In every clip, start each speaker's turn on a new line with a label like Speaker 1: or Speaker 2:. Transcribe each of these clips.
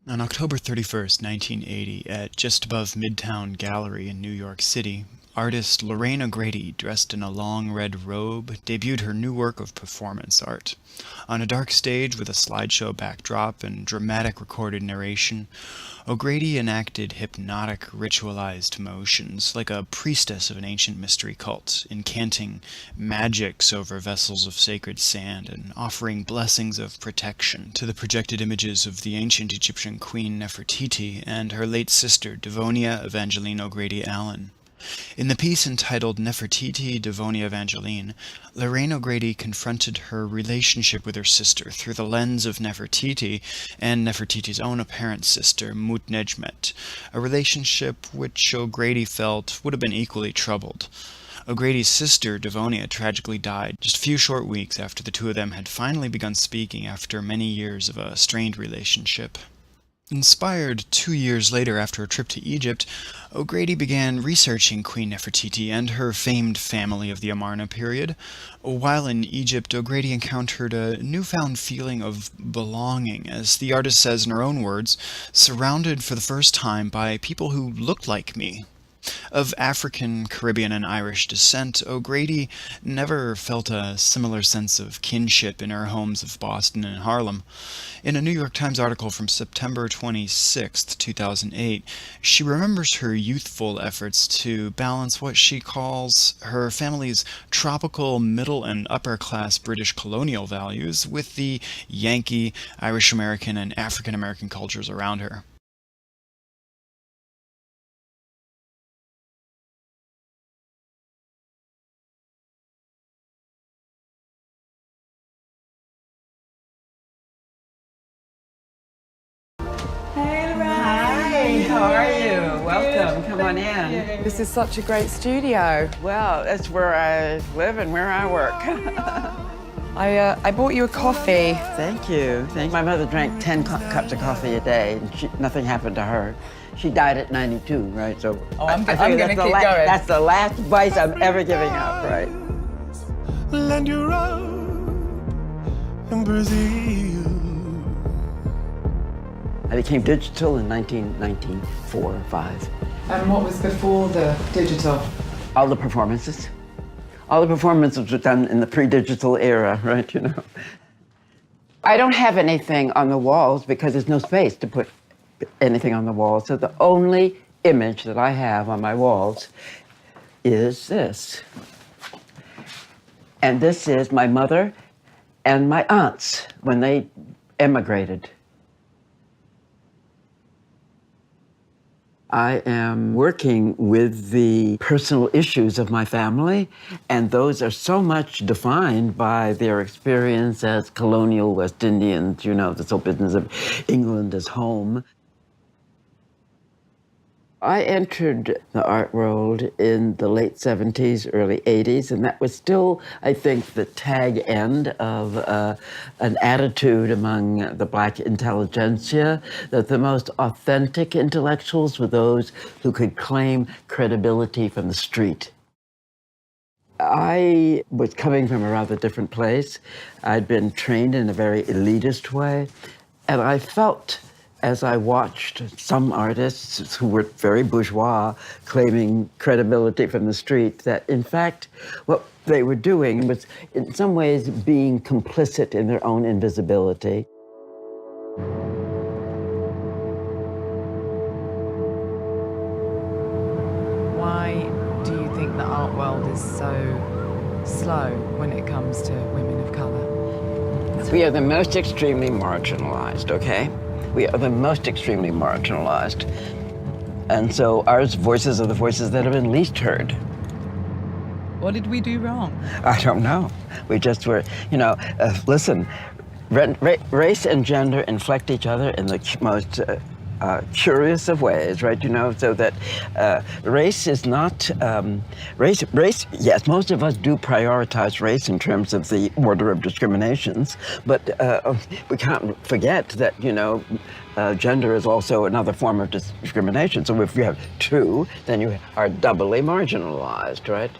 Speaker 1: On October 31st, 1980, at just above Midtown Gallery in New York City, artist Lorraine O'Grady, dressed in a long red robe, debuted her new work of performance art. On a dark stage with a slideshow backdrop and dramatic recorded narration, O'Grady enacted hypnotic, ritualized motions like a priestess of an ancient mystery cult, incanting magics over vessels of sacred sand and offering blessings of protection to the projected images of the ancient Egyptian queen Nefertiti and her late sister Devonia Evangeline O'Grady Allen. In the piece entitled Nefertiti, Devonia Evangeline, Lorraine O'Grady confronted her relationship with her sister through the lens of Nefertiti and Nefertiti's own apparent sister, Mutnejmet, a relationship which O'Grady felt would have been equally troubled. O'Grady's sister, Devonia, tragically died just a few short weeks after the two of them had finally begun speaking after many years of a strained relationship. Inspired 2 years later after a trip to Egypt, O'Grady began researching Queen Nefertiti and her famed family of the Amarna period. While in Egypt, O'Grady encountered a newfound feeling of belonging, as the artist says in her own words, surrounded for the first time by people who looked like me. Of African, Caribbean, and Irish descent, O'Grady never felt a similar sense of kinship in her homes of Boston and Harlem. In a New York Times article from September 26, 2008, she remembers her youthful efforts to balance what she calls her family's tropical, middle, and upper-class British colonial values with the Yankee, Irish-American, and African-American cultures around her.
Speaker 2: Hey, Lorraine.
Speaker 3: Hi, how are you? Welcome, come on in.
Speaker 2: This is such a great studio.
Speaker 3: Well, that's where I live and where I work.
Speaker 2: I bought you a coffee.
Speaker 3: Thank you. My mother drank 10 cups of coffee a day, and nothing happened to her. She died at 92, right? So
Speaker 2: I'm
Speaker 3: figure
Speaker 2: gonna
Speaker 3: that's
Speaker 2: keep
Speaker 3: the
Speaker 2: going.
Speaker 3: That's the last vice I'm ever giving up, right?
Speaker 4: Land you up in Brazil.
Speaker 3: I became digital in 1994 or 5.
Speaker 2: And what was before the digital?
Speaker 3: All the performances. All the performances were done in the pre-digital era, right, you know. I don't have anything on the walls because there's no space to put anything on the walls. So the only image that I have on my walls is this. And this is my mother and my aunts when they emigrated. I am working with the personal issues of my family, and those are so much defined by their experience as colonial West Indians, you know, this whole business of England as home. I entered the art world in the late 70s, early 80s, and that was still, I think, the tag end of an attitude among the Black intelligentsia that the most authentic intellectuals were those who could claim credibility from the street. I was coming from a rather different place. I'd been trained in a very elitist way, and I felt as I watched some artists who were very bourgeois claiming credibility from the street, that in fact, what they were doing was in some ways being complicit in their own invisibility.
Speaker 2: Why do you think the art world is so slow when it comes to women of color?
Speaker 3: We are the most extremely marginalized, okay? We are the most extremely marginalized. And so our voices are the voices that have been least heard.
Speaker 2: What did we do wrong?
Speaker 3: I don't know. We just were, you know, listen, race and gender inflect each other in the most curious of ways, right? You know, so that race is not, race, yes, most of us do prioritize race in terms of the order of discriminations, but we can't forget that, you know, gender is also another form of discrimination. So if you have two, then you are doubly marginalized, right?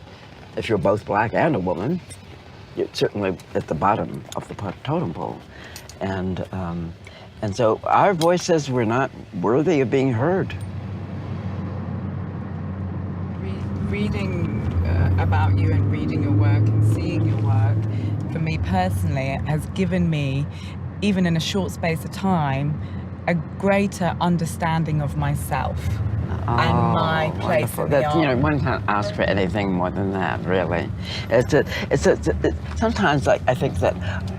Speaker 3: If you're both black and a woman, you're certainly at the bottom of the totem pole. And And so our voices were not worthy of being heard.
Speaker 2: Reading about you and reading your work and seeing your work, for me personally, it has given me, even in a short space of time, a greater understanding of myself and my place
Speaker 3: wonderful.
Speaker 2: in the
Speaker 3: That,
Speaker 2: art.
Speaker 3: one can't ask for anything more than that, really. Sometimes, like, I think that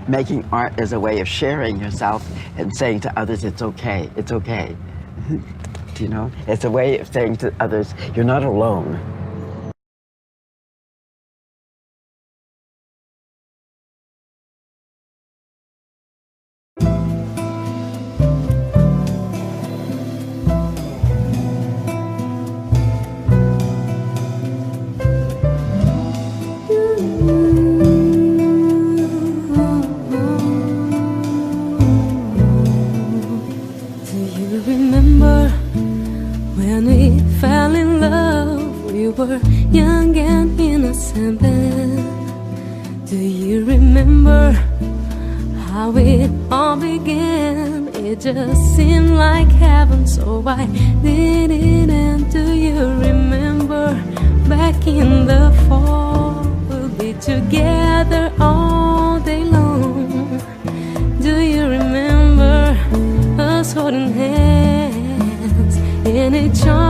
Speaker 3: making art is a way of sharing yourself and saying to others, it's okay, it's okay. It's a way of saying to others, you're not alone.
Speaker 5: Do you remember when we fell in love? We were young and innocent then. Do you remember how it all began? It just seemed like heaven, so why did it end? Do you remember back in the fall? We'll be together all day long. Do you remember us holding hands in each other?